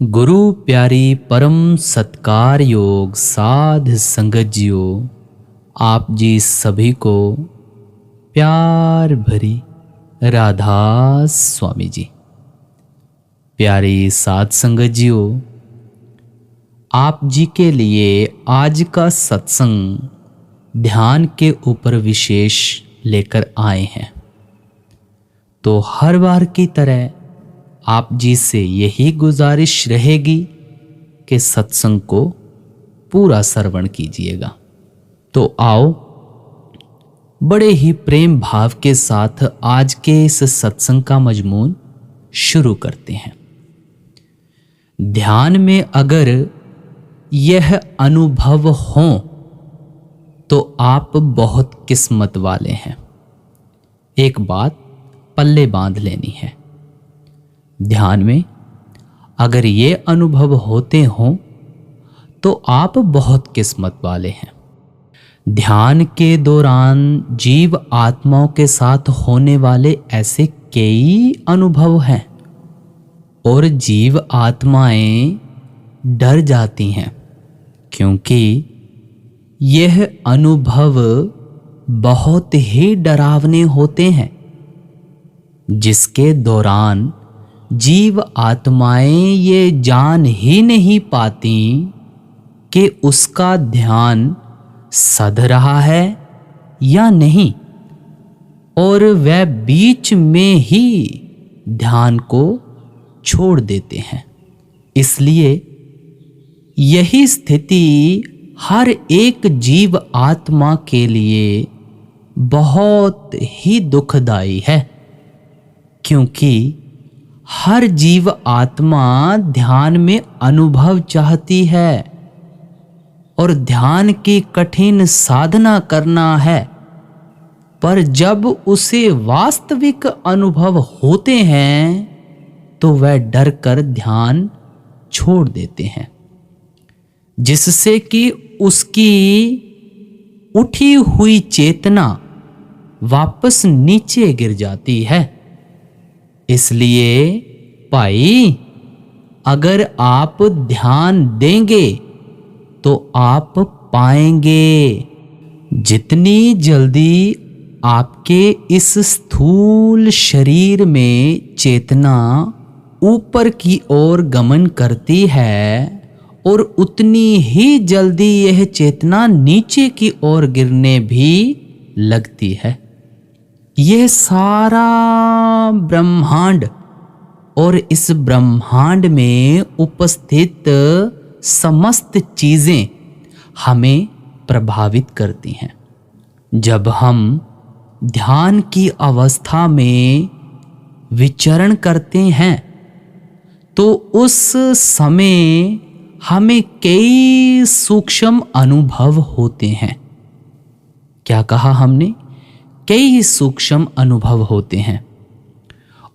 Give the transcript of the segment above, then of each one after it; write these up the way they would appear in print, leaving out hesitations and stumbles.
गुरु प्यारी परम सत्कार योग साध संगत जियो, आप जी सभी को प्यार भरी राधा स्वामी जी। प्यारी साध संगत जियो, आप जी के लिए आज का सत्संग ध्यान के ऊपर विशेष लेकर आए हैं। तो हर बार की तरह आप जी से यही गुजारिश रहेगी कि सत्संग को पूरा श्रवण कीजिएगा। तो आओ बड़े ही प्रेम भाव के साथ आज के इस सत्संग का मजमून शुरू करते हैं। ध्यान में अगर यह अनुभव हो तो आप बहुत किस्मत वाले हैं। एक बात पल्ले बांध लेनी है, ध्यान में अगर ये अनुभव होते हों तो आप बहुत किस्मत वाले हैं। ध्यान के दौरान जीव आत्माओं के साथ होने वाले ऐसे कई अनुभव हैं और जीव आत्माएं डर जाती हैं, क्योंकि यह अनुभव बहुत ही डरावने होते हैं, जिसके दौरान जीव आत्माएं ये जान ही नहीं पाती कि उसका ध्यान सध रहा है या नहीं, और वह बीच में ही ध्यान को छोड़ देते हैं। इसलिए यही स्थिति हर एक जीव आत्मा के लिए बहुत ही दुखदाई है, क्योंकि हर जीव आत्मा ध्यान में अनुभव चाहती है और ध्यान की कठिन साधना करना है, पर जब उसे वास्तविक अनुभव होते हैं तो वह डर कर ध्यान छोड़ देते हैं, जिससे कि उसकी उठी हुई चेतना वापस नीचे गिर जाती है। इसलिए भाई, अगर आप ध्यान देंगे तो आप पाएंगे। जितनी जल्दी आपके इस स्थूल शरीर में चेतना ऊपर की ओर गमन करती है और उतनी ही जल्दी यह चेतना नीचे की ओर गिरने भी लगती है। यह सारा ब्रह्मांड और इस ब्रह्मांड में उपस्थित समस्त चीजें हमें प्रभावित करती हैं। जब हम ध्यान की अवस्था में विचरण करते हैं तो उस समय हमें कई सूक्ष्म अनुभव होते हैं। क्या कहा हमने? कई सूक्ष्म अनुभव होते हैं,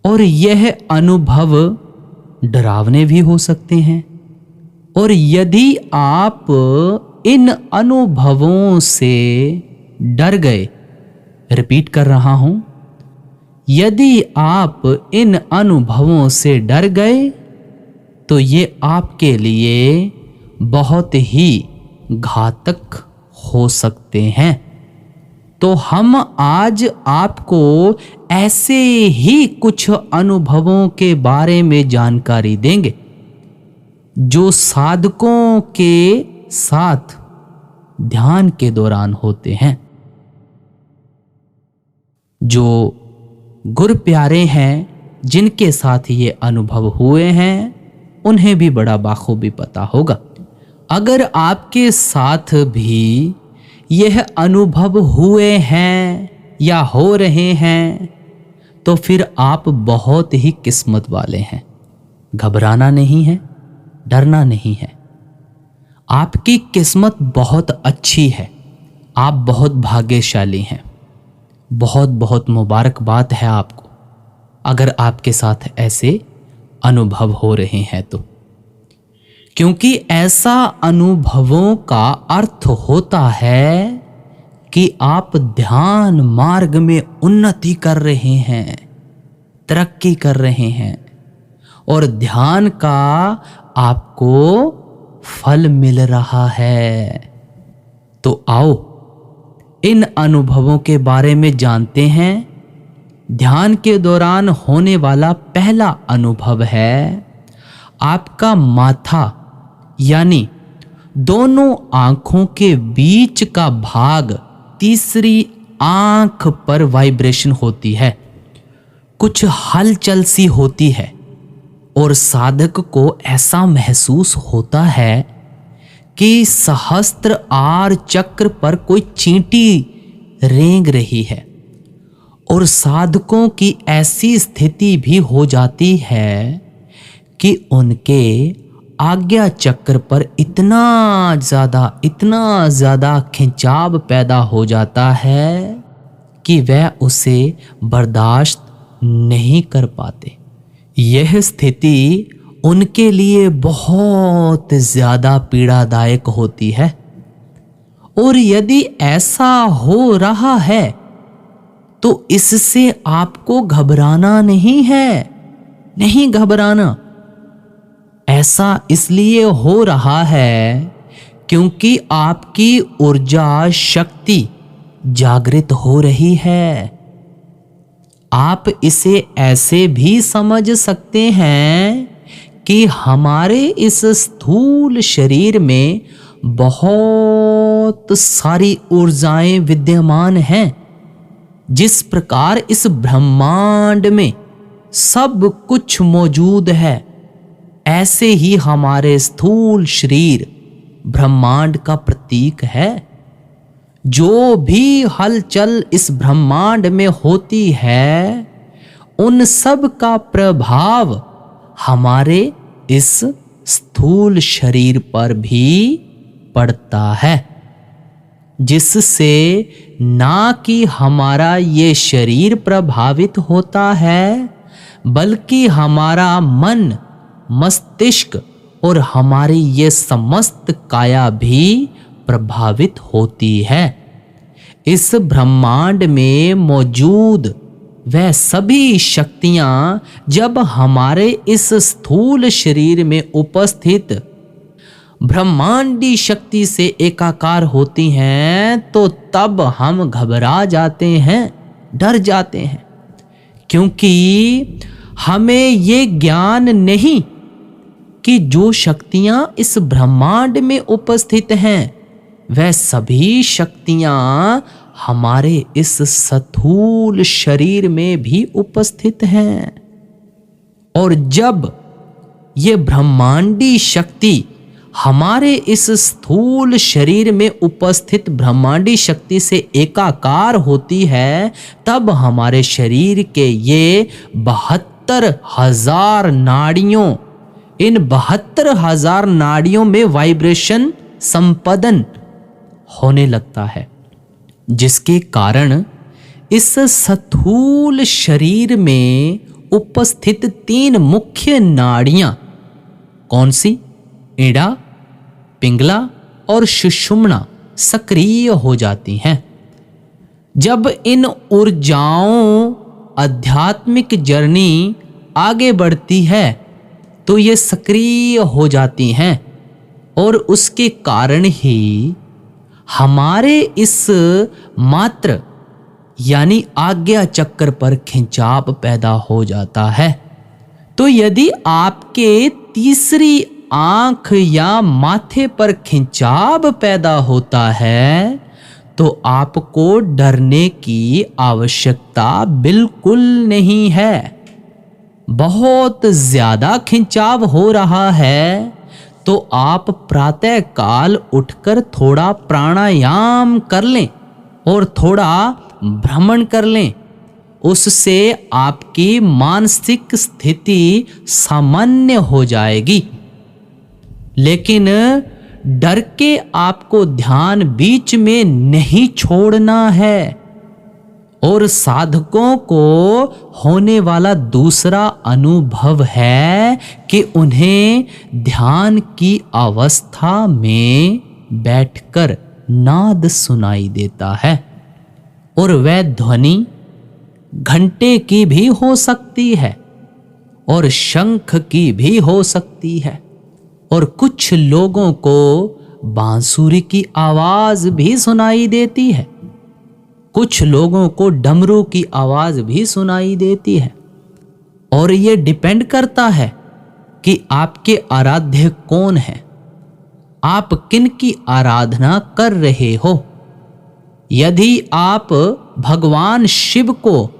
और यह अनुभव डरावने भी हो सकते हैं। और यदि आप इन अनुभवों से डर गए, रिपीट कर रहा हूं, यदि आप इन अनुभवों से डर गए तो ये आपके लिए बहुत ही घातक हो सकते हैं। तो हम आज आपको ऐसे ही कुछ अनुभवों के बारे में जानकारी देंगे जो साधकों के साथ ध्यान के दौरान होते हैं। जो गुरु प्यारे हैं, जिनके साथ ये अनुभव हुए हैं, उन्हें भी बड़ा बाखूबी पता होगा। अगर आपके साथ भी यह अनुभव हुए हैं या हो रहे हैं तो फिर आप बहुत ही किस्मत वाले हैं। घबराना नहीं है, डरना नहीं है। आपकी किस्मत बहुत अच्छी है, आप बहुत भाग्यशाली हैं। बहुत बहुत मुबारकबाद है आपको अगर आपके साथ ऐसे अनुभव हो रहे हैं तो, क्योंकि ऐसा अनुभवों का अर्थ होता है कि आप ध्यान मार्ग में उन्नति कर रहे हैं, तरक्की कर रहे हैं, और ध्यान का आपको फल मिल रहा है। तो आओ इन अनुभवों के बारे में जानते हैं। ध्यान के दौरान होने वाला पहला अनुभव है आपका माथा यानी दोनों आंखों के बीच का भाग, तीसरी आंख पर वाइब्रेशन होती है, कुछ हलचल सी होती है और साधक को ऐसा महसूस होता है कि सहस्त्र आर चक्र पर कोई चींटी रेंग रही है। और साधकों की ऐसी स्थिति भी हो जाती है कि उनके आज्ञा चक्र पर इतना ज़्यादा खिंचाव पैदा हो जाता है कि वह उसे बर्दाश्त नहीं कर पाते। यह स्थिति उनके लिए बहुत ज़्यादा पीड़ादायक होती है। और यदि ऐसा हो रहा है तो इससे आपको घबराना नहीं है, नहीं घबराना। ऐसा इसलिए हो रहा है क्योंकि आपकी ऊर्जा शक्ति जागृत हो रही है। आप इसे ऐसे भी समझ सकते हैं कि हमारे इस स्थूल शरीर में बहुत सारी ऊर्जाएं विद्यमान हैं। जिस प्रकार इस ब्रह्मांड में सब कुछ मौजूद है, ऐसे ही हमारे स्थूल शरीर ब्रह्मांड का प्रतीक है। जो भी हलचल इस ब्रह्मांड में होती है, उन सब का प्रभाव हमारे इस स्थूल शरीर पर भी पड़ता है, जिससे ना कि हमारा ये शरीर प्रभावित होता है, बल्कि हमारा मन, मस्तिष्क और हमारी ये समस्त काया भी प्रभावित होती है। इस ब्रह्मांड में मौजूद वह सभी शक्तियां जब हमारे इस स्थूल शरीर में उपस्थित ब्रह्मांडी शक्ति से एकाकार होती हैं, तो तब हम घबरा जाते हैं, डर जाते हैं, क्योंकि हमें ये ज्ञान नहीं कि जो शक्तियां इस ब्रह्मांड में उपस्थित हैं, वह सभी शक्तियां हमारे इस स्थूल शरीर में भी उपस्थित हैं। और जब ये ब्रह्मांडी शक्ति हमारे इस स्थूल शरीर में उपस्थित ब्रह्मांडी शक्ति से एकाकार होती है, तब हमारे शरीर के ये 72,000 नाड़ियों, इन 72,000 नाड़ियों में वाइब्रेशन संपदन होने लगता है, जिसके कारण इस स्थूल शरीर में उपस्थित 3 मुख्य नाड़ियां, कौन सी? ईड़ा, पिंगला और सुषुम्ना सक्रिय हो जाती हैं। जब इन ऊर्जाओं आध्यात्मिक जर्नी आगे बढ़ती है तो ये सक्रिय हो जाती हैं, और उसके कारण ही हमारे इस मात्र यानी आज्ञा चक्र पर खिंचाव पैदा हो जाता है। तो यदि आपके तीसरी आंख या माथे पर खिंचाव पैदा होता है, तो आपको डरने की आवश्यकता बिल्कुल नहीं है। बहुत ज्यादा खिंचाव हो रहा है तो आप प्रातः काल उठकर थोड़ा प्राणायाम कर लें और थोड़ा भ्रमण कर लें। उससे आपकी मानसिक स्थिति सामान्य हो जाएगी। लेकिन डर के आपको ध्यान बीच में नहीं छोड़ना है। और साधकों को होने वाला दूसरा अनुभव है कि उन्हें ध्यान की अवस्था में बैठकर नाद सुनाई देता है, और वह ध्वनि घंटे की भी हो सकती है और शंख की भी हो सकती है। और कुछ लोगों को बांसुरी की आवाज भी सुनाई देती है, कुछ लोगों को डमरू की आवाज भी सुनाई देती है। और ये डिपेंड करता है कि आपके आराध्य कौन है, आप किन की आराधना कर रहे हो। यदि आप भगवान शिव को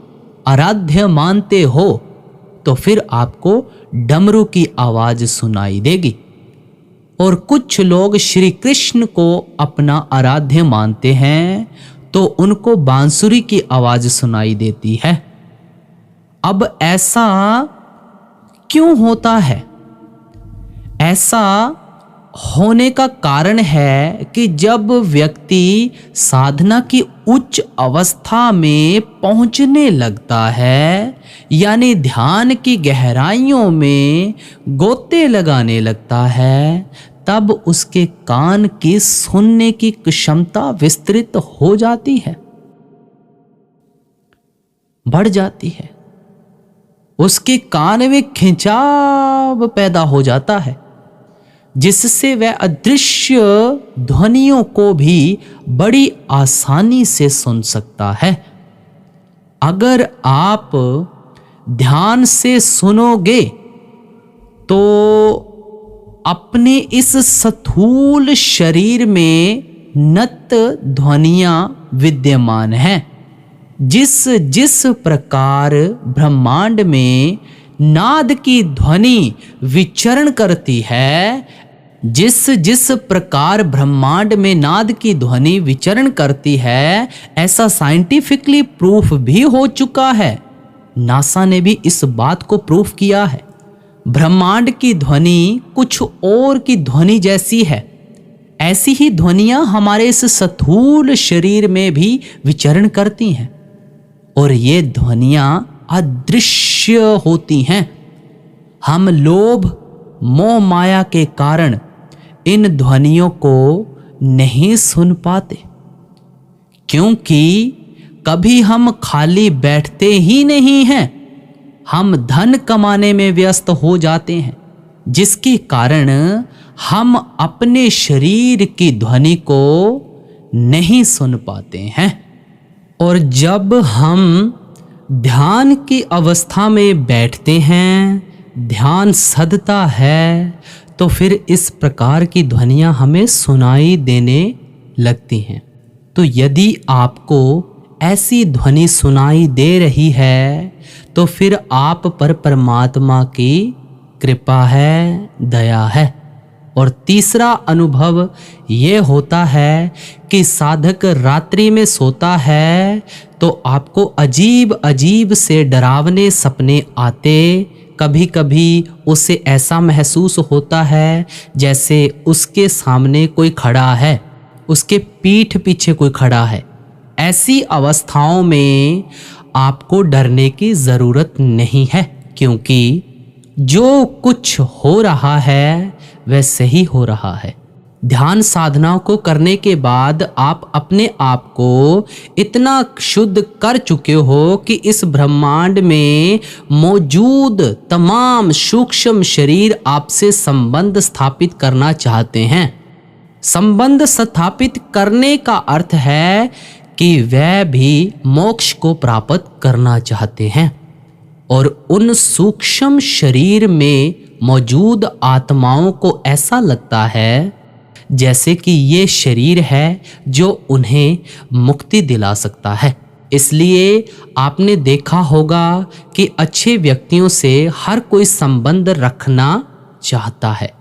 आराध्य मानते हो तो फिर आपको डमरू की आवाज सुनाई देगी। और कुछ लोग श्री कृष्ण को अपना आराध्य मानते हैं तो उनको बांसुरी की आवाज सुनाई देती है। अब ऐसा क्यों होता है? ऐसा होने का कारण है कि जब व्यक्ति साधना की उच्च अवस्था में पहुंचने लगता है, यानी ध्यान की गहराइयों में गोते लगाने लगता है, तब उसके कान की सुनने की क्षमता विस्तृत हो जाती है, बढ़ जाती है। उसके कान में खिंचाव पैदा हो जाता है, जिससे वह अदृश्य ध्वनियों को भी बड़ी आसानी से सुन सकता है। अगर आप ध्यान से सुनोगे तो अपने इस स्थूल शरीर में नत ध्वनियां विद्यमान हैं। जिस प्रकार ब्रह्मांड में नाद की ध्वनि विचरण करती है, जिस प्रकार ब्रह्मांड में नाद की ध्वनि विचरण करती है, ऐसा साइंटिफिकली प्रूफ भी हो चुका है। नासा ने भी इस बात को प्रूफ किया है। ब्रह्मांड की ध्वनि कुछ और की ध्वनि जैसी है। ऐसी ही ध्वनियां हमारे इस स्थूल शरीर में भी विचरण करती हैं और ये ध्वनियां अदृश्य होती हैं। हम लोभ मोह माया के कारण इन ध्वनियों को नहीं सुन पाते, क्योंकि कभी हम खाली बैठते ही नहीं हैं। हम धन कमाने में व्यस्त हो जाते हैं, जिसके कारण हम अपने शरीर की ध्वनि को नहीं सुन पाते हैं। और जब हम ध्यान की अवस्था में बैठते हैं, ध्यान सधता है, तो फिर इस प्रकार की ध्वनियां हमें सुनाई देने लगती हैं। तो यदि आपको ऐसी ध्वनि सुनाई दे रही है तो फिर आप पर परमात्मा की कृपा है, दया है। और तीसरा अनुभव ये होता है कि साधक रात्रि में सोता है तो आपको अजीब अजीब से डरावने सपने आते। कभी कभी उसे ऐसा महसूस होता है जैसे उसके सामने कोई खड़ा है, उसके पीठ पीछे कोई खड़ा है। ऐसी अवस्थाओं में आपको डरने की ज़रूरत नहीं है, क्योंकि जो कुछ हो रहा है वह सही हो रहा है। ध्यान साधनाओं को करने के बाद आप अपने आप को इतना शुद्ध कर चुके हो कि इस ब्रह्मांड में मौजूद तमाम सूक्ष्म शरीर आपसे संबंध स्थापित करना चाहते हैं। संबंध स्थापित करने का अर्थ है कि वह भी मोक्ष को प्राप्त करना चाहते हैं। और उन सूक्ष्म शरीर में मौजूद आत्माओं को ऐसा लगता है जैसे कि ये शरीर है जो उन्हें मुक्ति दिला सकता है। इसलिए आपने देखा होगा कि अच्छे व्यक्तियों से हर कोई संबंध रखना चाहता है,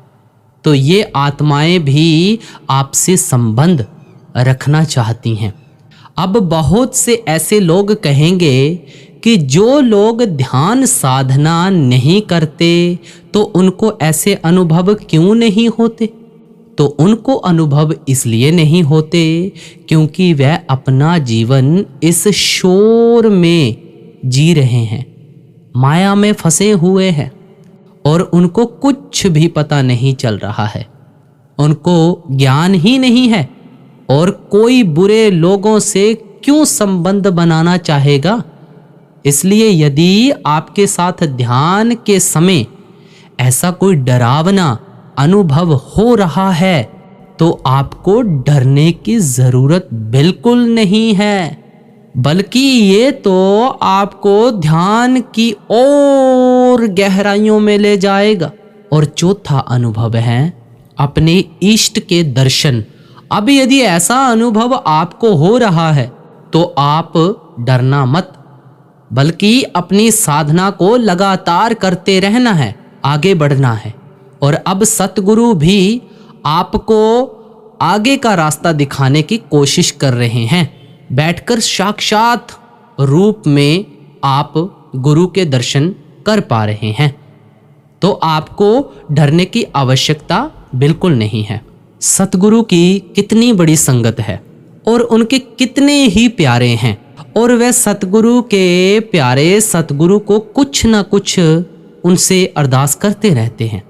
तो ये आत्माएं भी आपसे संबंध रखना चाहती हैं। अब बहुत से ऐसे लोग कहेंगे कि जो लोग ध्यान साधना नहीं करते तो उनको ऐसे अनुभव क्यों नहीं होते? तो उनको अनुभव इसलिए नहीं होते क्योंकि वह अपना जीवन इस शोर में जी रहे हैं, माया में फंसे हुए हैं और उनको कुछ भी पता नहीं चल रहा है। उनको ज्ञान ही नहीं है और कोई बुरे लोगों से क्यों संबंध बनाना चाहेगा। इसलिए यदि आपके साथ ध्यान के समय ऐसा कोई डरावना अनुभव हो रहा है तो आपको डरने की जरूरत बिल्कुल नहीं है, बल्कि ये तो आपको ध्यान की और गहराइयों में ले जाएगा। और चौथा अनुभव है अपने इष्ट के दर्शन। अब यदि ऐसा अनुभव आपको हो रहा है तो आप डरना मत, बल्कि अपनी साधना को लगातार करते रहना है, आगे बढ़ना है। और अब सतगुरु भी आपको आगे का रास्ता दिखाने की कोशिश कर रहे हैं। बैठकर साक्षात रूप में आप गुरु के दर्शन कर पा रहे हैं, तो आपको डरने की आवश्यकता बिल्कुल नहीं है। सतगुरु की कितनी बड़ी संगत है और उनके कितने ही प्यारे हैं, और वह सतगुरु के प्यारे सतगुरु को कुछ ना कुछ उनसे अरदास करते रहते हैं।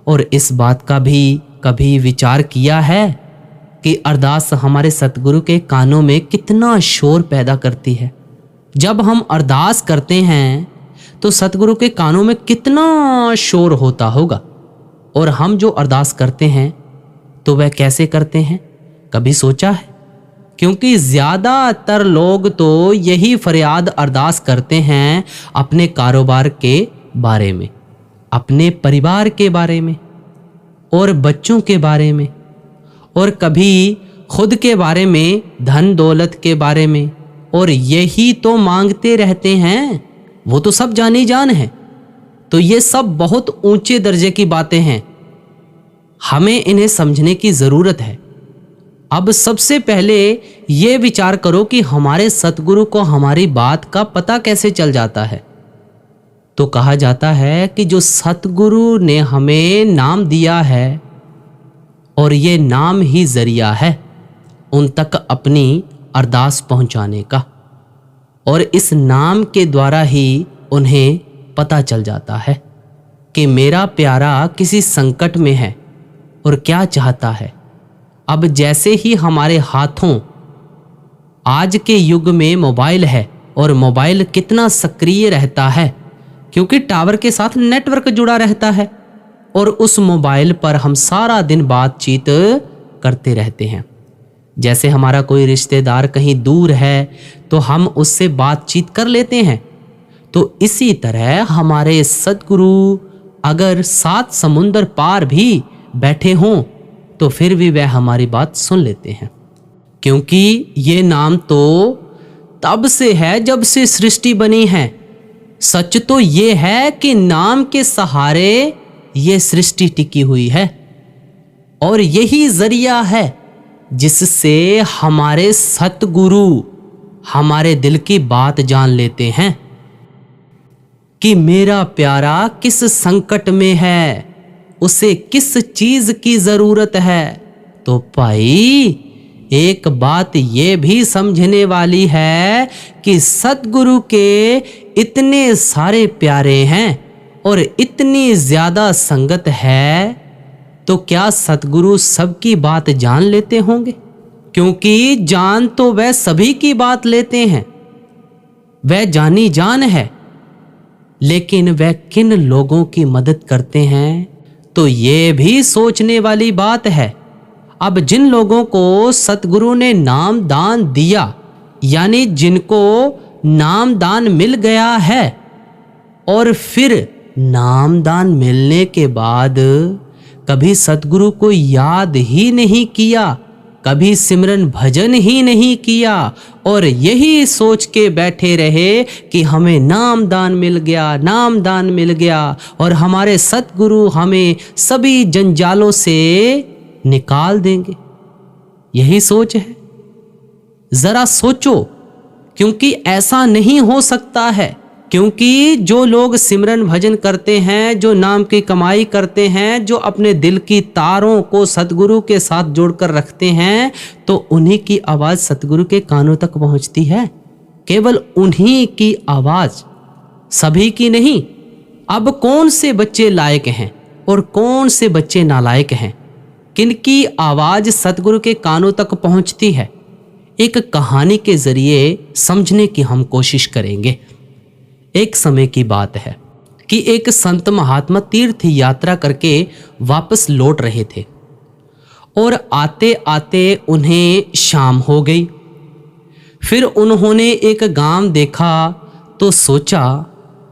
और इस बात का भी कभी विचार किया है कि अरदास हमारे सतगुरु के कानों में कितना शोर पैदा करती है। जब हम अरदास करते हैं तो सतगुरु के कानों में कितना शोर होता होगा। और हम जो अरदास करते हैं तो वह कैसे करते हैं, कभी सोचा है? क्योंकि ज़्यादातर लोग तो यही फरियाद अरदास करते हैं अपने कारोबार के बारे में, अपने परिवार के बारे में और बच्चों के बारे में, और कभी खुद के बारे में, धन दौलत के बारे में, और यही तो मांगते रहते हैं। वो तो सब जानी जान है। तो ये सब बहुत ऊंचे दर्जे की बातें हैं, हमें इन्हें समझने की ज़रूरत है। अब सबसे पहले ये विचार करो कि हमारे सतगुरु को हमारी बात का पता कैसे चल जाता है। तो कहा जाता है कि जो सतगुरु ने हमें नाम दिया है और ये नाम ही जरिया है उन तक अपनी अरदास पहुंचाने का, और इस नाम के द्वारा ही उन्हें पता चल जाता है कि मेरा प्यारा किसी संकट में है और क्या चाहता है। अब जैसे ही हमारे हाथों आज के युग में मोबाइल है, और मोबाइल कितना सक्रिय रहता है क्योंकि टावर के साथ नेटवर्क जुड़ा रहता है, और उस मोबाइल पर हम सारा दिन बातचीत करते रहते हैं। जैसे हमारा कोई रिश्तेदार कहीं दूर है तो हम उससे बातचीत कर लेते हैं, तो इसी तरह हमारे सतगुरु अगर 7 समुंदर पार भी बैठे हों तो फिर भी वह हमारी बात सुन लेते हैं। क्योंकि ये नाम तो तब से है जब से सृष्टि बनी है। सच तो ये है कि नाम के सहारे ये सृष्टि टिकी हुई है, और यही जरिया है जिससे हमारे सतगुरु हमारे दिल की बात जान लेते हैं कि मेरा प्यारा किस संकट में है, उसे किस चीज की जरूरत है। तो भाई एक बात ये भी समझने वाली है कि सतगुरु के इतने सारे प्यारे हैं और इतनी ज्यादा संगत है, तो क्या सतगुरु सबकी बात जान लेते होंगे? क्योंकि जान तो वह सभी की बात लेते हैं, वह जानी जान है, लेकिन वह किन लोगों की मदद करते हैं तो ये भी सोचने वाली बात है। अब जिन लोगों को सतगुरु ने नाम दान दिया, यानी जिनको नाम दान मिल गया है, और फिर नाम दान मिलने के बाद कभी सतगुरु को याद ही नहीं किया, कभी सिमरन भजन ही नहीं किया, और यही सोच के बैठे रहे कि हमें नाम दान मिल गया, नाम दान मिल गया, और हमारे सतगुरु हमें सभी जंजालों से निकाल देंगे। यही सोच है। जरा सोचो, क्योंकि ऐसा नहीं हो सकता है। क्योंकि जो लोग सिमरन भजन करते हैं, जो नाम की कमाई करते हैं, जो अपने दिल की तारों को सतगुरु के साथ जोड़कर रखते हैं, तो उन्हीं की आवाज सतगुरु के कानों तक पहुंचती है। केवल उन्हीं की आवाज, सभी की नहीं। अब कौन से बच्चे लायक हैं और कौन से बच्चे नालायक हैं, किनकी आवाज सतगुरु के कानों तक पहुंचती है, एक कहानी के जरिए समझने की हम कोशिश करेंगे। एक समय की बात है कि एक संत महात्मा तीर्थ यात्रा करके वापस लौट रहे थे और आते आते उन्हें शाम हो गई। फिर उन्होंने एक गांव देखा तो सोचा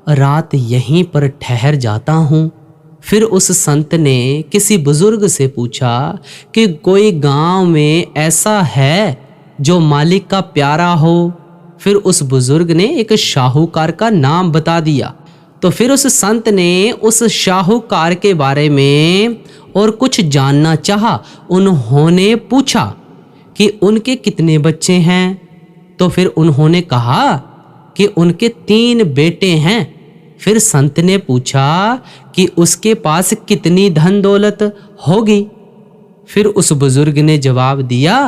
रात यहीं पर ठहर जाता हूँ। फिर उस संत ने किसी बुजुर्ग से पूछा कि कोई गांव में ऐसा है जो मालिक का प्यारा हो। फिर उस बुजुर्ग ने एक शाहूकार का नाम बता दिया। तो फिर उस संत ने उस शाहूकार के बारे में और कुछ जानना चाहा। उन्होंने पूछा कि उनके कितने बच्चे हैं। तो फिर उन्होंने कहा कि उनके 3 बेटे हैं। फिर संत ने पूछा कि उसके पास कितनी धन दौलत होगी। फिर उस बुजुर्ग ने जवाब दिया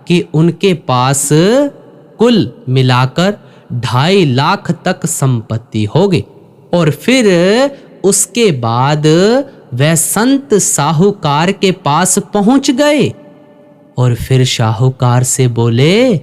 कि उनके पास कुल मिलाकर 2.5 लाख तक संपत्ति होगी। और फिर उसके बाद वह संत साहूकार के पास पहुंच गए और फिर शाहूकार से बोले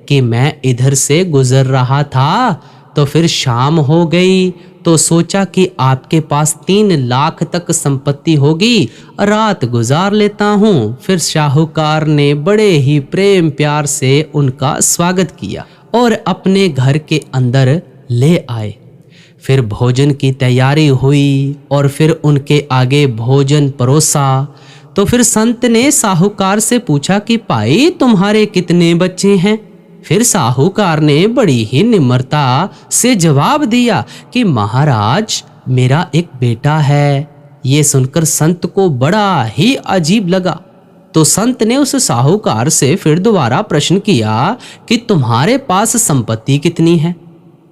कि मैं इधर से गुजर रहा था तो फिर शाम हो गई तो सोचा कि आपके पास 3 लाख तक संपत्ति होगी, रात गुजार लेता हूँ। फिर शाहूकार ने बड़े ही प्रेम प्यार से उनका स्वागत किया और अपने घर के अंदर ले आए। फिर भोजन की तैयारी हुई और फिर उनके आगे भोजन परोसा। तो फिर संत ने साहूकार से पूछा कि भाई तुम्हारे कितने बच्चे हैं। फिर साहूकार ने बड़ी ही निम्रता से जवाब दिया कि महाराज मेरा एक बेटा है। ये सुनकर संत को बड़ा ही अजीब लगा। तो संत ने उस साहूकार से फिर दोबारा प्रश्न किया कि तुम्हारे पास संपत्ति कितनी है।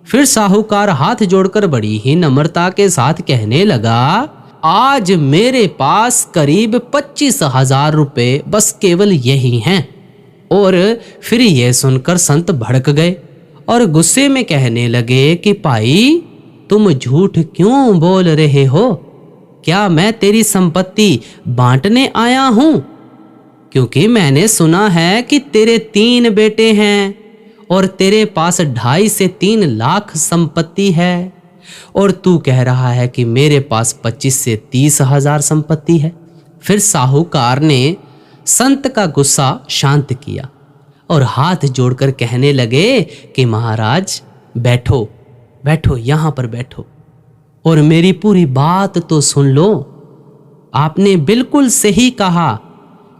फिर साहूकार हाथ जोड़कर बड़ी ही नम्रता के साथ कहने लगा, आज मेरे पास करीब 25,000 रुपए बस केवल यही हैं। और फिर यह सुनकर संत भड़क गए और गुस्से में कहने लगे कि भाई तुम झूठ क्यों बोल रहे हो? क्या मैं तेरी संपत्ति बांटने आया हूं? क्योंकि मैंने सुना है कि तेरे 3 बेटे हैं और तेरे पास 2.5 से 3 लाख संपत्ति है और तू कह रहा है कि मेरे पास 25 से 30 हजार संपत्ति है। फिर साहूकार ने संत का गुस्सा शांत किया और हाथ जोड़कर कहने लगे कि महाराज बैठो बैठो, यहां पर बैठो और मेरी पूरी बात तो सुन लो। आपने बिल्कुल सही कहा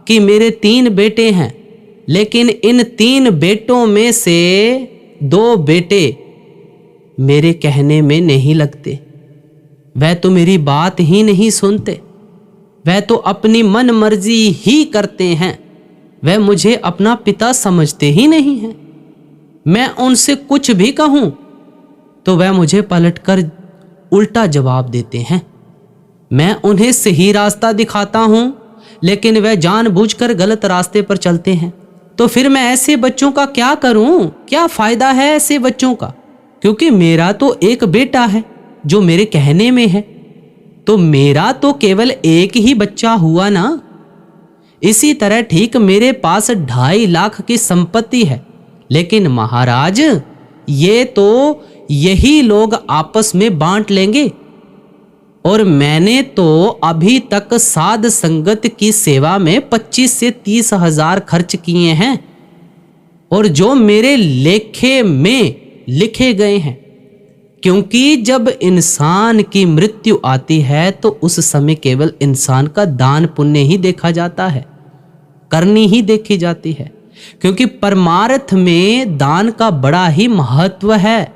कि मेरे 3 बेटे हैं, लेकिन इन 3 बेटों में से 2 बेटे मेरे कहने में नहीं लगते। वह तो मेरी बात ही नहीं सुनते, वह तो अपनी मन मर्जी ही करते हैं। वह मुझे अपना पिता समझते ही नहीं हैं। मैं उनसे कुछ भी कहूं तो वह मुझे पलटकर उल्टा जवाब देते हैं। मैं उन्हें सही रास्ता दिखाता हूं, लेकिन वह जानबूझकर गलत रास्ते पर चलते हैं। तो फिर मैं ऐसे बच्चों का क्या करूं? क्या फायदा है ऐसे बच्चों का? क्योंकि मेरा तो एक बेटा है जो मेरे कहने में है, तो मेरा तो केवल एक ही बच्चा हुआ ना। इसी तरह ठीक मेरे पास 2.5 लाख की संपत्ति है, लेकिन महाराज ये तो यही लोग आपस में बांट लेंगे और मैंने तो अभी तक साध संगत की सेवा में 25 से 30 हजार खर्च किए हैं और जो मेरे लेखे में लिखे गए हैं। क्योंकि जब इंसान की मृत्यु आती है तो उस समय केवल इंसान का दान पुण्य ही देखा जाता है, करनी ही देखी जाती है, क्योंकि परमार्थ में दान का बड़ा ही महत्व है।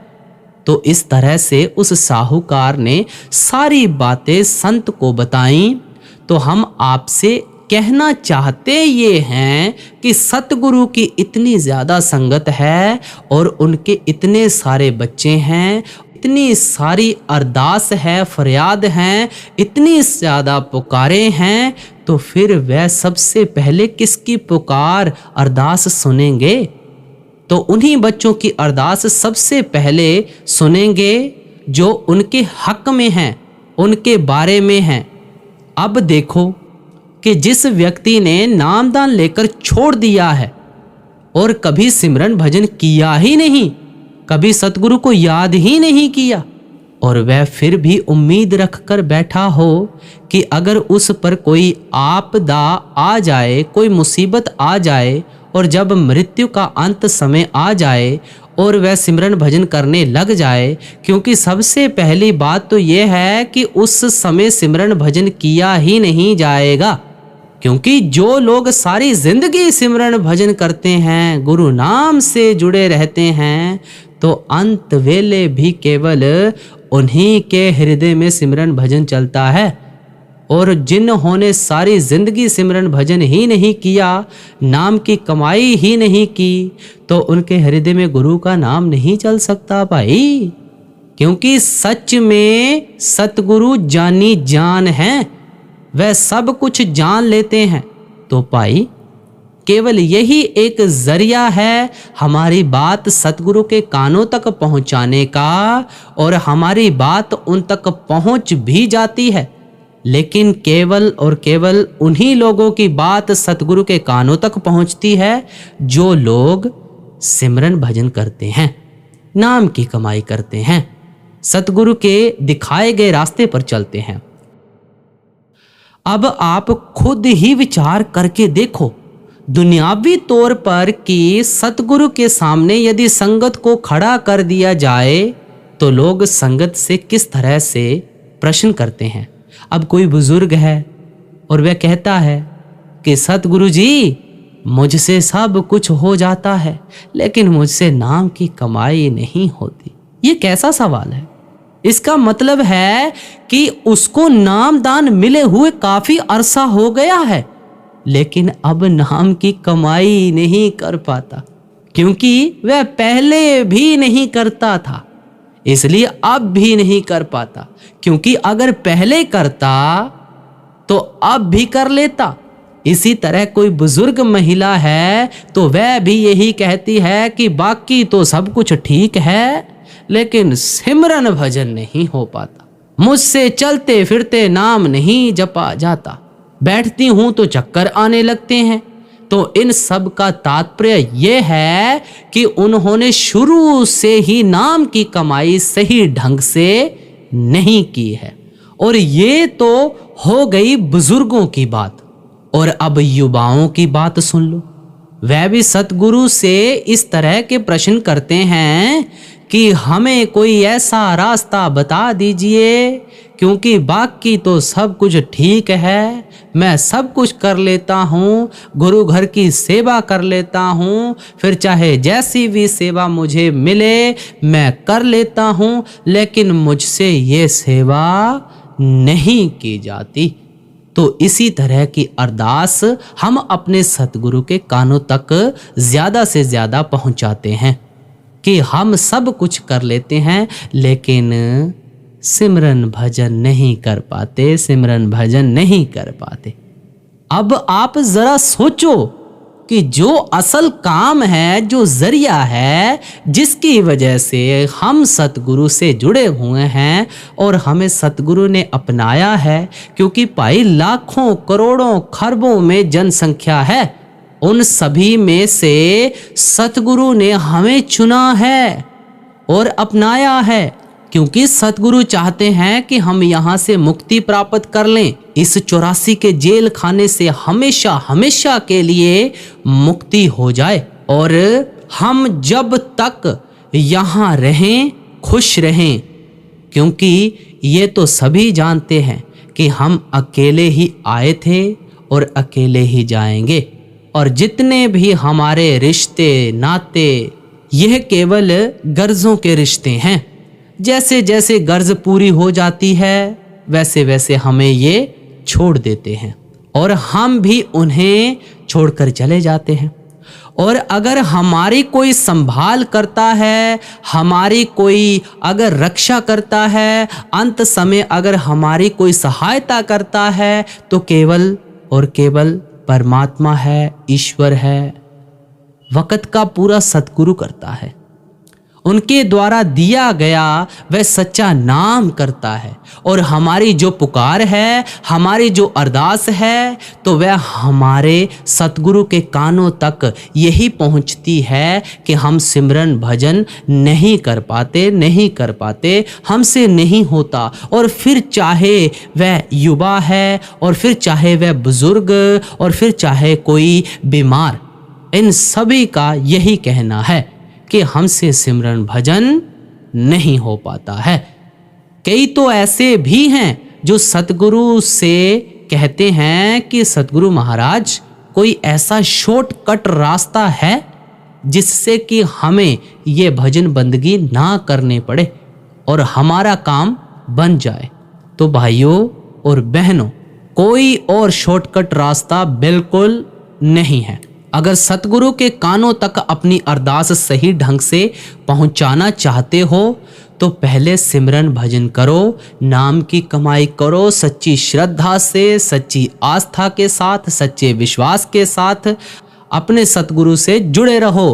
तो इस तरह से उस साहूकार ने सारी बातें संत को बताईं। तो हम आपसे कहना चाहते ये हैं कि सतगुरु की इतनी ज़्यादा संगत है और उनके इतने सारे बच्चे हैं, इतनी सारी अरदास है, फरियाद हैं, इतनी ज़्यादा पुकारे हैं, तो फिर वह सबसे पहले किसकी पुकार अरदास सुनेंगे? तो उन्हीं बच्चों की अरदास सबसे पहले सुनेंगे जो उनके हक में हैं, उनके बारे में हैं। अब देखो कि जिस व्यक्ति ने नामदान लेकर छोड़ दिया है और कभी सिमरन भजन किया ही नहीं, कभी सतगुरु को याद ही नहीं किया, और वह फिर भी उम्मीद रखकर बैठा हो कि अगर उस पर कोई आपदा आ जाए, कोई मुसीबत आ जाए और जब मृत्यु का अंत समय आ जाए और वह सिमरन भजन करने लग जाए, क्योंकि सबसे पहली बात तो यह है कि उस समय सिमरन भजन किया ही नहीं जाएगा। क्योंकि जो लोग सारी जिंदगी सिमरन भजन करते हैं, गुरु नाम से जुड़े रहते हैं, तो अंत वेले भी केवल उन्हीं के हृदय में सिमरन भजन चलता है। और जिन्होंने सारी जिंदगी सिमरन भजन ही नहीं किया, नाम की कमाई ही नहीं की, तो उनके हृदय में गुरु का नाम नहीं चल सकता भाई। क्योंकि सच में सतगुरु जानी जान है, वह सब कुछ जान लेते हैं। तो भाई केवल यही एक जरिया है हमारी बात सतगुरु के कानों तक पहुंचाने का, और हमारी बात उन तक पहुंच भी जाती है। लेकिन केवल और केवल उन्हीं लोगों की बात सतगुरु के कानों तक पहुंचती है जो लोग सिमरन भजन करते हैं, नाम की कमाई करते हैं, सतगुरु के दिखाए गए रास्ते पर चलते हैं। अब आप खुद ही विचार करके देखो, दुनियावी तौर पर कि सतगुरु के सामने यदि संगत को खड़ा कर दिया जाए तो लोग संगत से किस तरह से प्रश्न करते हैं। अब कोई बुजुर्ग है और वह कहता है कि सतगुरु जी, मुझसे सब कुछ हो जाता है लेकिन मुझसे नाम की कमाई नहीं होती। ये कैसा सवाल है? इसका मतलब है कि उसको नाम दान मिले हुए काफी अरसा हो गया है, लेकिन अब नाम की कमाई नहीं कर पाता, क्योंकि वह पहले भी नहीं करता था, इसलिए अब भी नहीं कर पाता। क्योंकि अगर पहले करता तो अब भी कर लेता। इसी तरह कोई बुजुर्ग महिला है तो वह भी यही कहती है कि बाकी तो सब कुछ ठीक है, लेकिन सिमरन भजन नहीं हो पाता, मुझसे चलते फिरते नाम नहीं जपा जाता, बैठती हूं तो चक्कर आने लगते हैं। तो इन सब का तात्पर्य यह है कि उन्होंने शुरू से ही नाम की कमाई सही ढंग से नहीं की है। और ये तो हो गई बुजुर्गों की बात। और अब युवाओं की बात सुन लो। वह भी सतगुरु से इस तरह के प्रश्न करते हैं कि हमें कोई ऐसा रास्ता बता दीजिए, क्योंकि बाकी तो सब कुछ ठीक है, मैं सब कुछ कर लेता हूँ, गुरु घर की सेवा कर लेता हूँ, फिर चाहे जैसी भी सेवा मुझे मिले मैं कर लेता हूँ, लेकिन मुझसे ये सेवा नहीं की जाती। तो इसी तरह की अरदास हम अपने सतगुरु के कानों तक ज़्यादा से ज़्यादा पहुँचाते हैं कि हम सब कुछ कर लेते हैं लेकिन सिमरन भजन नहीं कर पाते, सिमरन भजन नहीं कर पाते। अब आप जरा सोचो कि जो असल काम है, जो जरिया है, जिसकी वजह से हम सतगुरु से जुड़े हुए हैं और हमें सतगुरु ने अपनाया है, क्योंकि भाई लाखों करोड़ों खरबों में जनसंख्या है, उन सभी में से सतगुरु ने हमें चुना है और अपनाया है, क्योंकि सतगुरु चाहते हैं कि हम यहाँ से मुक्ति प्राप्त कर लें, इस 84 के जेल खाने से हमेशा हमेशा के लिए मुक्ति हो जाए, और हम जब तक यहाँ रहें खुश रहें। क्योंकि ये तो सभी जानते हैं कि हम अकेले ही आए थे और अकेले ही जाएंगे, और जितने भी हमारे रिश्ते नाते यह केवल गर्जों के रिश्ते हैं। जैसे जैसे गर्ज पूरी हो जाती है वैसे वैसे हमें ये छोड़ देते हैं और हम भी उन्हें छोड़कर चले जाते हैं। और अगर हमारी कोई संभाल करता है, हमारी कोई अगर रक्षा करता है, अंत समय अगर हमारी कोई सहायता करता है, तो केवल और केवल परमात्मा है, ईश्वर है, वक़्त का पूरा सतगुरु करता है। उनके द्वारा दिया गया वह सच्चा नाम करता है, और हमारी जो पुकार है, हमारी जो अरदास है, तो वह हमारे सतगुरु के कानों तक यही पहुंचती है कि हम सिमरन भजन नहीं कर पाते, हमसे नहीं होता। और फिर चाहे वह युवा है, और फिर चाहे वह बुजुर्ग, और फिर चाहे कोई बीमार, इन सभी का यही कहना है कि हमसे सिमरन भजन नहीं हो पाता है। कई तो ऐसे भी हैं जो सतगुरु से कहते हैं कि सतगुरु महाराज, कोई ऐसा शॉर्टकट रास्ता है जिससे कि हमें ये भजन बंदगी ना करने पड़े और हमारा काम बन जाए। तो भाइयों और बहनों, कोई और शॉर्टकट रास्ता बिल्कुल नहीं है। अगर सतगुरु के कानों तक अपनी अरदास सही ढंग से पहुंचाना चाहते हो तो पहले सिमरन भजन करो, नाम की कमाई करो, सच्ची श्रद्धा से, सच्ची आस्था के साथ, सच्चे विश्वास के साथ अपने सतगुरु से जुड़े रहो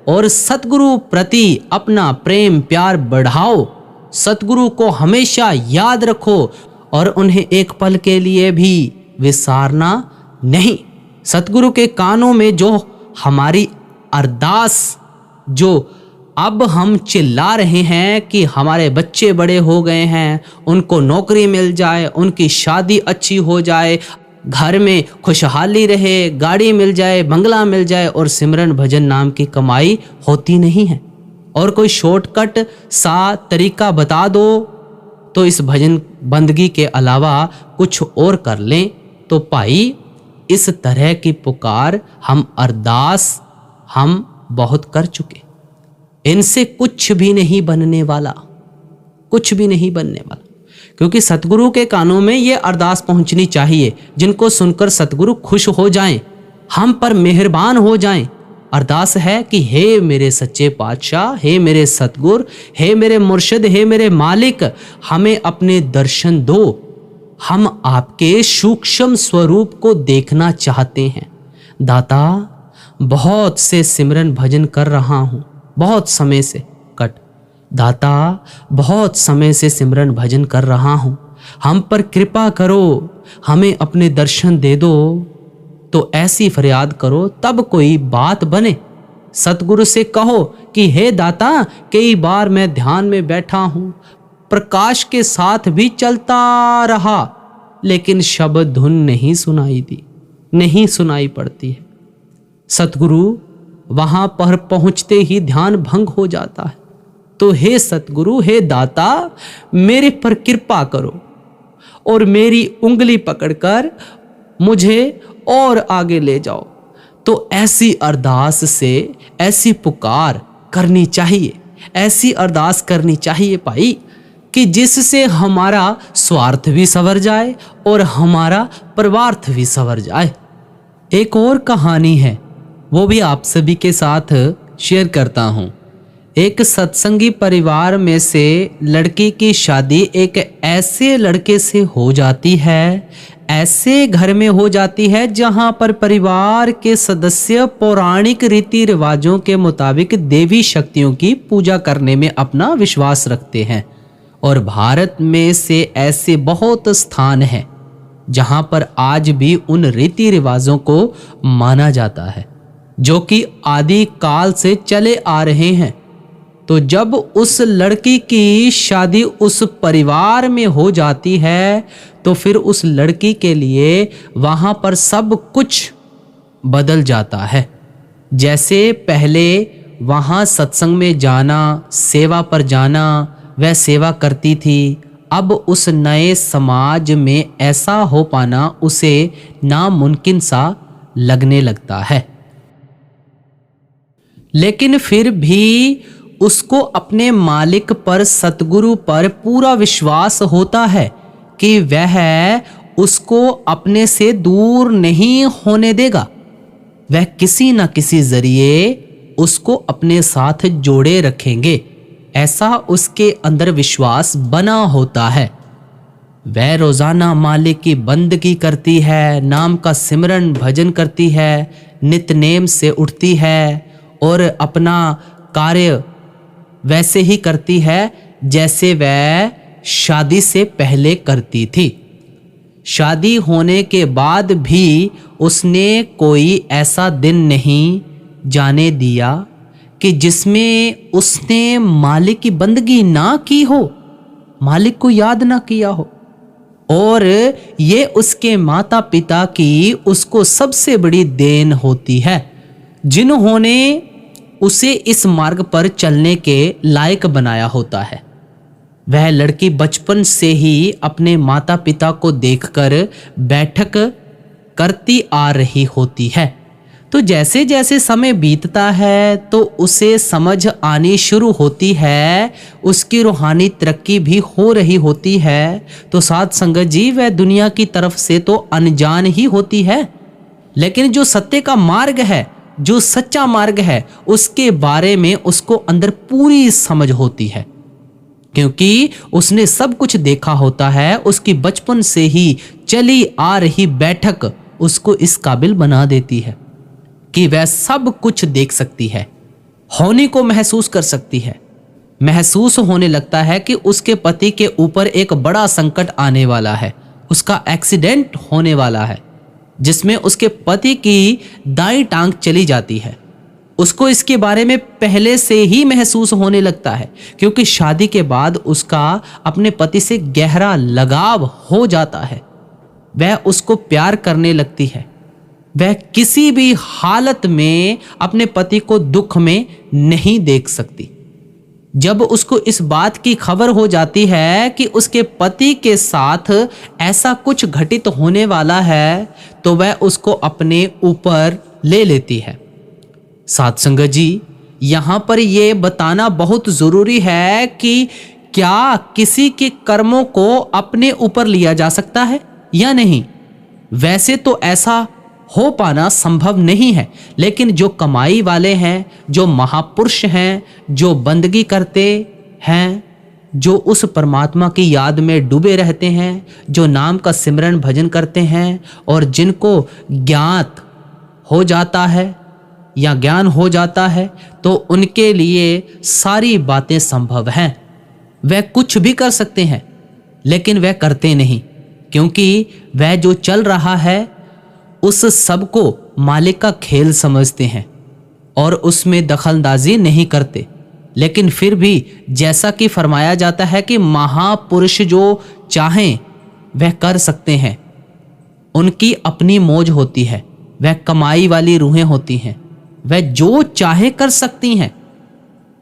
और सतगुरु प्रति अपना प्रेम प्यार बढ़ाओ। सतगुरु को हमेशा याद रखो और उन्हें एक पल के लिए भी विसारना नहीं। सतगुरु के कानों में जो हमारी अरदास, जो अब हम चिल्ला रहे हैं कि हमारे बच्चे बड़े हो गए हैं, उनको नौकरी मिल जाए, उनकी शादी अच्छी हो जाए, घर में खुशहाली रहे, गाड़ी मिल जाए, बंगला मिल जाए, और सिमरन भजन नाम की कमाई होती नहीं है। और कोई शॉर्टकट सा तरीका बता दो तो इस भजन बंदगी के अलावा कुछ और कर लें। तो भाई, इस तरह की पुकार, हम अरदास हम बहुत कर चुके, इनसे कुछ भी नहीं बनने वाला, कुछ भी नहीं बनने वाला। क्योंकि सतगुरु के कानों में ये अरदास पहुंचनी चाहिए जिनको सुनकर सतगुरु खुश हो जाएं, हम पर मेहरबान हो जाएं। अरदास है कि हे मेरे सच्चे पातशाह, हे मेरे सतगुर, हे मेरे मुर्शिद, हे मेरे मालिक, हमें अपने दर्शन दो। हम आपके सूक्ष्म स्वरूप को देखना चाहते हैं। दाता, बहुत से सिमरन भजन कर रहा हूँ, बहुत समय से दाता, बहुत समय से सिमरन भजन कर रहा हूँ, हम पर कृपा करो, हमें अपने दर्शन दे दो। तो ऐसी फरियाद करो तब कोई बात बने। सतगुरु से कहो कि हे दाता, कई बार मैं ध्यान में बैठा हूँ, प्रकाश के साथ भी चलता रहा, लेकिन शब्द धुन नहीं सुनाई दी, नहीं सुनाई पड़ती है। सतगुरु वहां पर पहुंचते ही ध्यान भंग हो जाता है। तो हे सतगुरु, हे दाता, मेरे पर कृपा करो और मेरी उंगली पकड़कर मुझे और आगे ले जाओ। तो ऐसी अरदास से, ऐसी पुकार करनी चाहिए, ऐसी अरदास करनी चाहिए भाई, कि जिससे हमारा स्वार्थ भी संवर जाए और हमारा परमार्थ भी संवर जाए। एक और कहानी है, वो भी आप सभी के साथ शेयर करता हूँ। एक सत्संगी परिवार में से लड़की की शादी एक ऐसे लड़के से हो जाती है, ऐसे घर में हो जाती है जहां पर परिवार के सदस्य पौराणिक रीति रिवाजों के मुताबिक देवी शक्तियों की पूजा करने में अपना विश्वास रखते हैं। और भारत में से ऐसे बहुत स्थान हैं जहां पर आज भी उन रीति रिवाजों को माना जाता है जो कि आदि काल से चले आ रहे हैं। तो जब उस लड़की की शादी उस परिवार में हो जाती है तो फिर उस लड़की के लिए वहां पर सब कुछ बदल जाता है। जैसे पहले वहां सत्संग में जाना, सेवा पर जाना, वह सेवा करती थी, अब उस नए समाज में ऐसा हो पाना उसे नामुमकिन सा लगने लगता है। लेकिन फिर भी उसको अपने मालिक पर, सतगुरु पर पूरा विश्वास होता है कि वह उसको अपने से दूर नहीं होने देगा। वह किसी न किसी जरिए उसको अपने साथ जोड़े रखेंगे, ऐसा उसके अंदर विश्वास बना होता है। वह रोजाना मालिक की बंदगी करती है, नाम का सिमरन भजन करती है, नित्य नेम से उठती है और अपना कार्य वैसे ही करती है जैसे वह शादी से पहले करती थी। शादी होने के बाद भी उसने कोई ऐसा दिन नहीं जाने दिया कि जिसमें उसने मालिक की बंदगी ना की हो, मालिक को याद ना किया हो। और ये उसके माता पिता की उसको सबसे बड़ी देन होती है, जिन्होंने उसे इस मार्ग पर चलने के लायक बनाया होता है। वह लड़की बचपन से ही अपने माता पिता को देखकर बैठक करती आ रही होती है। तो जैसे जैसे समय बीतता है तो उसे समझ आनी शुरू होती है, उसकी रूहानी तरक्की भी हो रही होती है। तो साथ संगत जी, वह दुनिया की तरफ से तो अनजान ही होती है, लेकिन जो सत्य का मार्ग है, जो सच्चा मार्ग है, उसके बारे में उसको अंदर पूरी समझ होती है, क्योंकि उसने सब कुछ देखा होता है। उसकी बचपन से ही चली आ रही बैठक उसको इस काबिल बना देती है कि वह सब कुछ देख सकती है, होने को महसूस कर सकती है। महसूस होने लगता है कि उसके पति के ऊपर एक बड़ा संकट आने वाला है, उसका एक्सीडेंट होने वाला है, जिसमें उसके पति की दाईं टांग चली जाती है। उसको इसके बारे में पहले से ही महसूस होने लगता है, क्योंकि शादी के बाद उसका अपने पति से गहरा लगाव हो जाता है। वह उसको प्यार करने लगती है। वह किसी भी हालत में अपने पति को दुख में नहीं देख सकती। जब उसको इस बात की खबर हो जाती है कि उसके पति के साथ ऐसा कुछ घटित होने वाला है, तो वह उसको अपने ऊपर ले लेती है। साथ संगत जी, यहाँ पर यह बताना बहुत ज़रूरी है कि क्या किसी के कर्मों को अपने ऊपर लिया जा सकता है या नहीं। वैसे तो ऐसा हो पाना संभव नहीं है, लेकिन जो कमाई वाले हैं, जो महापुरुष हैं, जो बंदगी करते हैं, जो उस परमात्मा की याद में डूबे रहते हैं, जो नाम का सिमरन भजन करते हैं और जिनको ज्ञात हो जाता है या ज्ञान हो जाता है, तो उनके लिए सारी बातें संभव हैं। वह कुछ भी कर सकते हैं, लेकिन वह करते नहीं, क्योंकि वह जो चल रहा है उस सब को मालिक का खेल समझते हैं और उसमें दखलंदाजी नहीं करते। लेकिन फिर भी जैसा कि फरमाया जाता है कि महापुरुष जो चाहें वह कर सकते हैं, उनकी अपनी मौज होती है, वह कमाई वाली रूहें होती हैं, वह जो चाहे कर सकती हैं।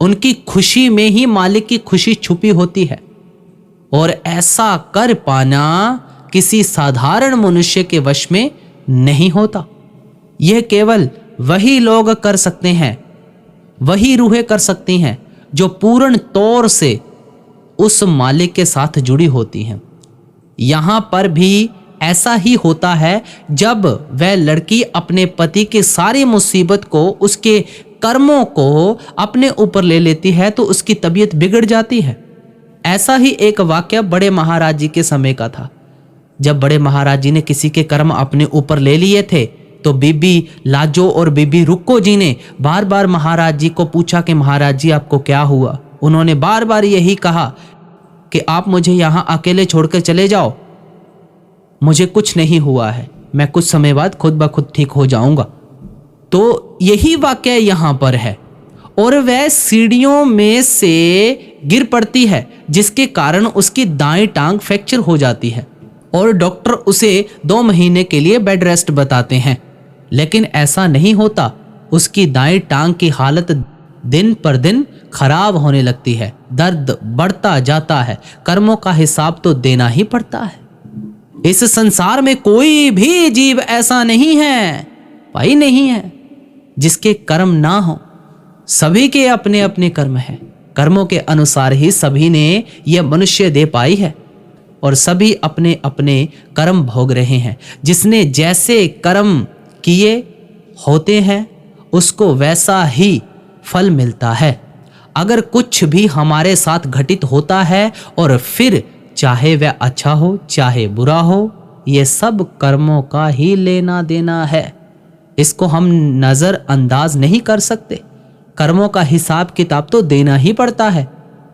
उनकी खुशी में ही मालिक की खुशी छुपी होती है, और ऐसा कर पाना किसी साधारण मनुष्य के वश में नहीं होता। यह केवल वही लोग कर सकते हैं, वही रूहें कर सकती हैं जो पूर्ण तौर से उस मालिक के साथ जुड़ी होती हैं। यहाँ पर भी ऐसा ही होता है। जब वह लड़की अपने पति की सारी मुसीबत को, उसके कर्मों को अपने ऊपर ले लेती है, तो उसकी तबीयत बिगड़ जाती है। ऐसा ही एक वाकया बड़े महाराज जी के समय का था। जब बड़े महाराज जी ने किसी के कर्म अपने ऊपर ले लिए थे, तो बीबी लाजो और बीबी रुक्को जी ने बार बार महाराज जी को पूछा कि महाराज जी आपको क्या हुआ। उन्होंने बार बार यही कहा कि आप मुझे यहाँ अकेले छोड़कर चले जाओ, मुझे कुछ नहीं हुआ है, मैं कुछ समय बाद खुद ब खुद ठीक हो जाऊंगा। तो यही वाकया यहाँ पर है, और वह सीढ़ियों में से गिर पड़ती है, जिसके कारण उसकी दाईं टांग फ्रैक्चर हो जाती है और डॉक्टर उसे 2 महीने के लिए बेड रेस्ट बताते हैं। लेकिन ऐसा नहीं होता। उसकी दाईं टांग की हालत दिन पर दिन खराब होने लगती है, दर्द बढ़ता जाता है। कर्मों का हिसाब तो देना ही पड़ता है। इस संसार में कोई भी जीव ऐसा नहीं है, भाई नहीं है, जिसके कर्म ना हो। सभी के अपने अपने कर्म हैं। कर्मों के अनुसार ही सभी ने यह मनुष्य दे पाई है, और सभी अपने अपने कर्म भोग रहे हैं। जिसने जैसे कर्म किए होते हैं, उसको वैसा ही फल मिलता है। अगर कुछ भी हमारे साथ घटित होता है, और फिर चाहे वह अच्छा हो चाहे बुरा हो, यह सब कर्मों का ही लेना देना है। इसको हम नज़रअंदाज नहीं कर सकते। कर्मों का हिसाब किताब तो देना ही पड़ता है।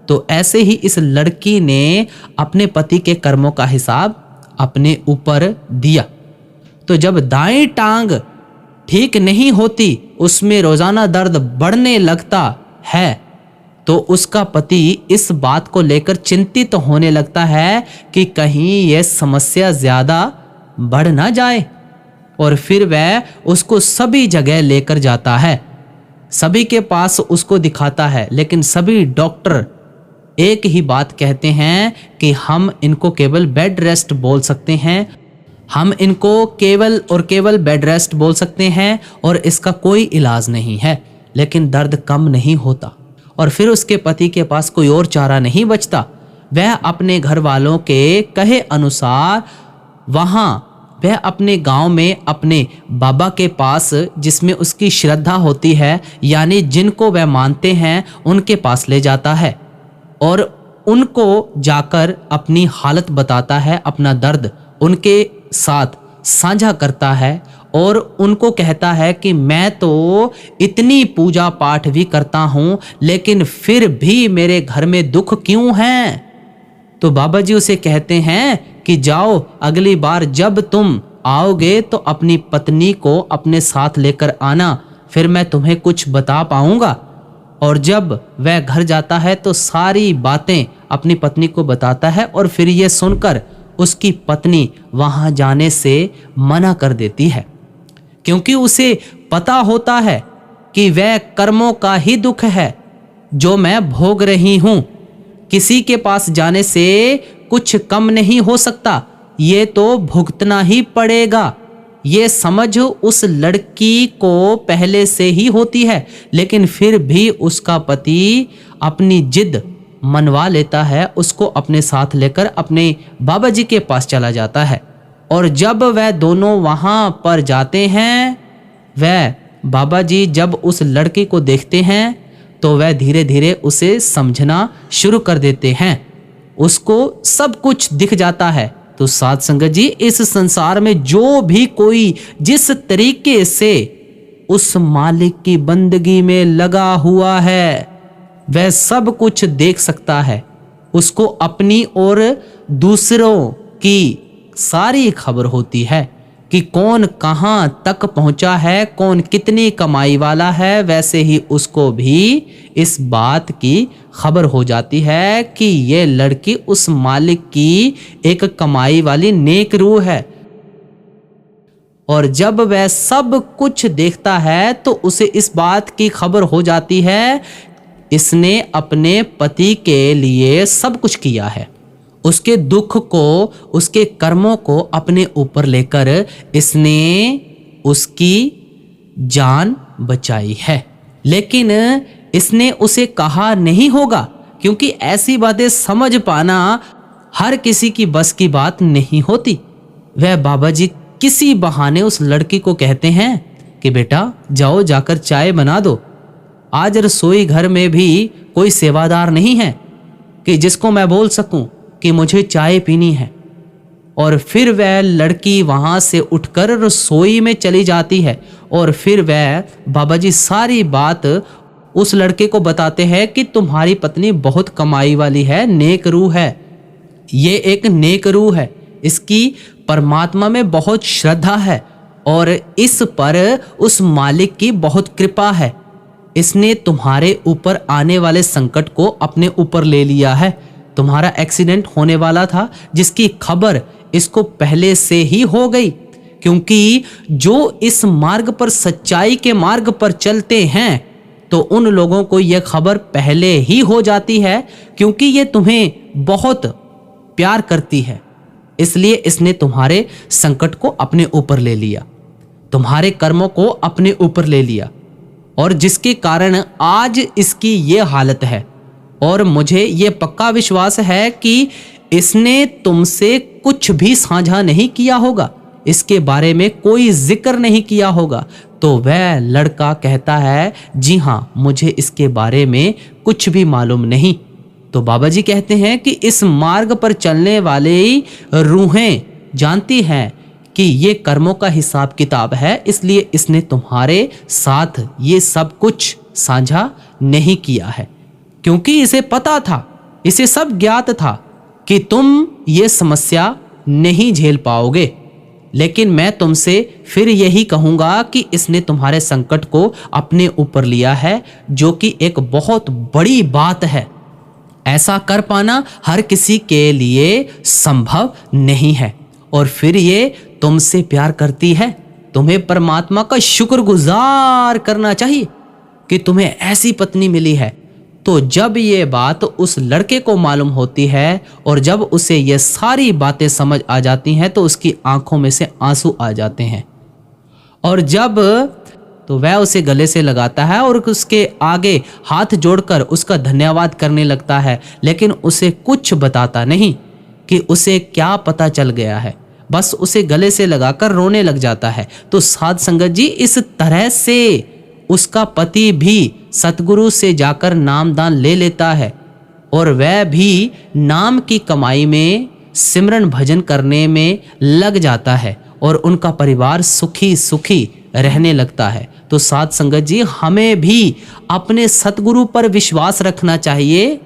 तो ऐसे ही इस लड़की ने अपने पति के कर्मों का हिसाब अपने ऊपर दिया। तो जब दाईं टांग ठीक नहीं होती, उसमें रोजाना दर्द बढ़ने लगता है, तो उसका पति इस बात को लेकर चिंतित होने लगता है कि कहीं यह समस्या ज्यादा बढ़ ना जाए, और फिर वह उसको सभी जगह लेकर जाता है, सभी के पास उसको दिखाता है। लेकिन सभी डॉक्टर एक ही बात कहते हैं कि हम इनको केवल बेड रेस्ट बोल सकते हैं, हम इनको केवल और केवल बेड रेस्ट बोल सकते हैं और इसका कोई इलाज नहीं है। लेकिन दर्द कम नहीं होता और फिर उसके पति के पास कोई और चारा नहीं बचता। वह अपने घर वालों के कहे अनुसार वह अपने गांव में अपने बाबा के पास, जिसमें उसकी श्रद्धा होती है, यानी जिनको वह मानते हैं, उनके पास ले जाता है और उनको जाकर अपनी हालत बताता है, अपना दर्द उनके साथ साझा करता है और उनको कहता है कि मैं तो इतनी पूजा पाठ भी करता हूँ, लेकिन फिर भी मेरे घर में दुख क्यों है। तो बाबा जी उसे कहते हैं कि जाओ, अगली बार जब तुम आओगे तो अपनी पत्नी को अपने साथ लेकर आना, फिर मैं तुम्हें कुछ बता पाऊंगा। और जब वह घर जाता है तो सारी बातें अपनी पत्नी को बताता है और फिर ये सुनकर उसकी पत्नी वहां जाने से मना कर देती है, क्योंकि उसे पता होता है कि वह कर्मों का ही दुख है जो मैं भोग रही हूं। किसी के पास जाने से कुछ कम नहीं हो सकता, ये तो भुगतना ही पड़ेगा। ये समझ उस लड़की को पहले से ही होती है, लेकिन फिर भी उसका पति अपनी जिद मनवा लेता है, उसको अपने साथ लेकर अपने बाबा जी के पास चला जाता है। और जब वह दोनों वहां पर जाते हैं, वह बाबा जी जब उस लड़की को देखते हैं तो वह धीरे धीरे उसे समझना शुरू कर देते हैं, उसको सब कुछ दिख जाता है। तो साध संगत जी, इस संसार में जो भी कोई जिस तरीके से उस मालिक की बंदगी में लगा हुआ है, वह सब कुछ देख सकता है। उसको अपनी और दूसरों की सारी खबर होती है कि कौन कहां तक पहुंचा है, कौन कितनी कमाई वाला है। वैसे ही उसको भी इस बात की खबर हो जाती है कि ये लड़की उस मालिक की एक कमाई वाली नेक रूह है। और जब वह सब कुछ देखता है तो उसे इस बात की खबर हो जाती है, इसने अपने पति के लिए सब कुछ किया है। उसके दुख को, उसके कर्मों को अपने ऊपर लेकर इसने उसकी जान बचाई है। लेकिन इसने उसे कहा नहीं होगा, क्योंकि ऐसी बातें समझ पाना हर किसी की बस की बात नहीं होती। वह बाबा जी किसी बहाने उस लड़की को कहते हैं कि बेटा जाओ, जाकर चाय बना दो। आज रसोई घर में भी कोई सेवादार नहीं है कि जिसको मैं बोल सकूं कि मुझे चाय पीनी है। और फिर वह लड़की वहां से उठकर रसोई में चली जाती है और फिर वह बाबा जी सारी बात उस लड़के को बताते हैं कि तुम्हारी पत्नी बहुत कमाई वाली है, नेक रूह है, ये एक नेक रूह है, इसकी परमात्मा में बहुत श्रद्धा है और इस पर उस मालिक की बहुत कृपा है। इसने तुम्हारे ऊपर आने वाले संकट को अपने ऊपर ले लिया है। तुम्हारा एक्सीडेंट होने वाला था, जिसकी खबर इसको पहले से ही हो गई, क्योंकि जो इस मार्ग पर, सच्चाई के मार्ग पर चलते हैं, तो उन लोगों को यह खबर पहले ही हो जाती है, क्योंकि ये तुम्हें बहुत प्यार करती है। इसलिए इसने तुम्हारे संकट को अपने ऊपर ले लिया, तुम्हारे कर्मों को अपने ऊपर ले लिया, और जिसके कारण आज इसकी ये हालत है। और मुझे ये पक्का विश्वास है कि इसने तुमसे कुछ भी साझा नहीं किया होगा, इसके बारे में कोई जिक्र नहीं किया होगा। तो वह लड़का कहता है, जी हाँ, मुझे इसके बारे में कुछ भी मालूम नहीं। तो बाबा जी कहते हैं कि इस मार्ग पर चलने वाले रूहें जानती हैं कि ये कर्मों का हिसाब किताब है, इसलिए इसने तुम्हारे साथ ये सब कुछ साझा नहीं किया है, क्योंकि इसे पता था, इसे सब ज्ञात था कि तुम ये समस्या नहीं झेल पाओगे। लेकिन मैं तुमसे फिर यही कहूँगा कि इसने तुम्हारे संकट को अपने ऊपर लिया है, जो कि एक बहुत बड़ी बात है। ऐसा कर पाना हर किसी के लिए संभव नहीं है। और फिर ये तुमसे प्यार करती है। तुम्हें परमात्मा का शुक्रगुजार करना चाहिए कि तुम्हें ऐसी पत्नी मिली है। तो जब ये बात उस लड़के को मालूम होती है और जब उसे ये सारी बातें समझ आ जाती हैं, तो उसकी आंखों में से आंसू आ जाते हैं। और जब तो वह उसे गले से लगाता है और उसके आगे हाथ जोड़कर उसका धन्यवाद करने लगता है, लेकिन उसे कुछ बताता नहीं कि उसे क्या पता चल गया है। बस उसे गले से लगाकर रोने लग जाता है। तो साध संगत जी, इस तरह से उसका पति भी सतगुरु से जाकर नामदान ले लेता है और वह भी नाम की कमाई में सिमरन भजन करने में लग जाता है और उनका परिवार सुखी सुखी रहने लगता है। तो साध संगत जी, हमें भी अपने सतगुरु पर विश्वास रखना चाहिए,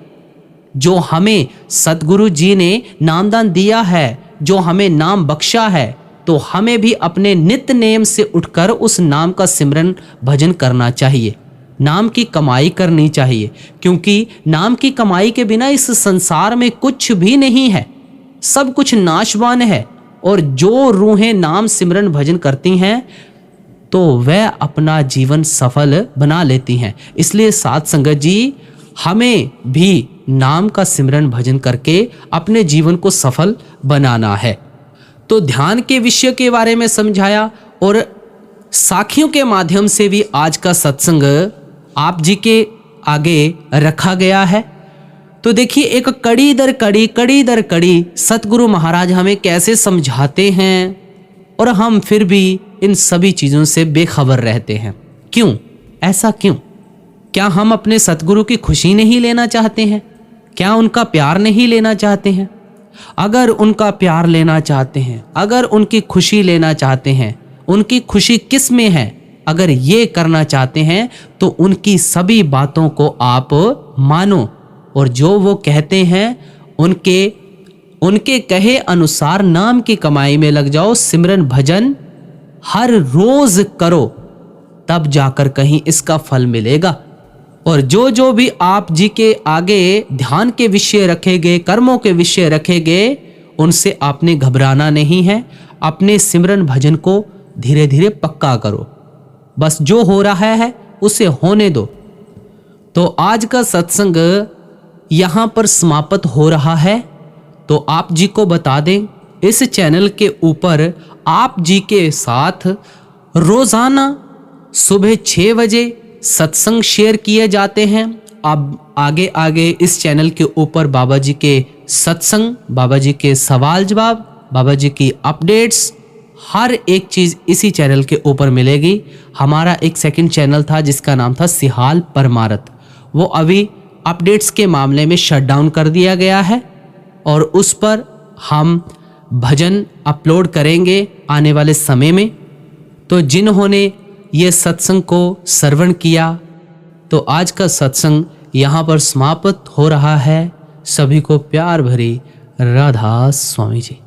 जो हमें सतगुरु जी ने नामदान दिया है, जो हमें नाम बख्शा है। तो हमें भी अपने नित्य नेम से उठकर उस नाम का सिमरन भजन करना चाहिए, नाम की कमाई करनी चाहिए, क्योंकि नाम की कमाई के बिना इस संसार में कुछ भी नहीं है, सब कुछ नाशवान है। और जो रूहें नाम सिमरन भजन करती हैं तो वह अपना जीवन सफल बना लेती हैं। इसलिए साध संगत जी, हमें भी नाम का सिमरन भजन करके अपने जीवन को सफल बनाना है। तो ध्यान के विषय के बारे में समझाया और साखियों के माध्यम से भी आज का सत्संग आप जी के आगे रखा गया है। तो देखिए, एक कड़ी दर कड़ी सतगुरु महाराज हमें कैसे समझाते हैं और हम फिर भी इन सभी चीज़ों से बेखबर रहते हैं। क्यों? ऐसा क्यों? क्या हम अपने सतगुरु की खुशी नहीं लेना चाहते हैं? क्या उनका प्यार नहीं लेना चाहते हैं? अगर उनका प्यार लेना चाहते हैं, अगर उनकी खुशी लेना चाहते हैं, उनकी खुशी किस में है, अगर ये करना चाहते हैं तो उनकी सभी बातों को आप मानो और जो वो कहते हैं उनके कहे अनुसार नाम की कमाई में लग जाओ, सिमरन भजन हर रोज करो, तब जाकर कहीं इसका फल मिलेगा। और जो भी आप जी के आगे ध्यान के विषय रखे गए, कर्मों के विषय रखे गए, उनसे आपने घबराना नहीं है। अपने सिमरन भजन को धीरे धीरे पक्का करो, बस जो हो रहा है उसे होने दो। तो आज का सत्संग यहाँ पर समाप्त हो रहा है। तो आप जी को बता दें, इस चैनल के ऊपर आप जी के साथ रोजाना सुबह 6 बजे सत्संग शेयर किए जाते हैं। अब आगे इस चैनल के ऊपर बाबा जी के सत्संग, बाबा जी के सवाल जवाब, बाबा जी की अपडेट्स, हर एक चीज़ इसी चैनल के ऊपर मिलेगी। हमारा एक सेकंड चैनल था जिसका नाम था सिहाल परमारथ, वो अभी अपडेट्स के मामले में शट डाउन कर दिया गया है और उस पर हम भजन अपलोड करेंगे आने वाले समय में। तो जिन्होंने ये सत्संग को श्रवण किया, तो आज का सत्संग यहाँ पर समाप्त हो रहा है। सभी को प्यार भरी राधा स्वामी जी।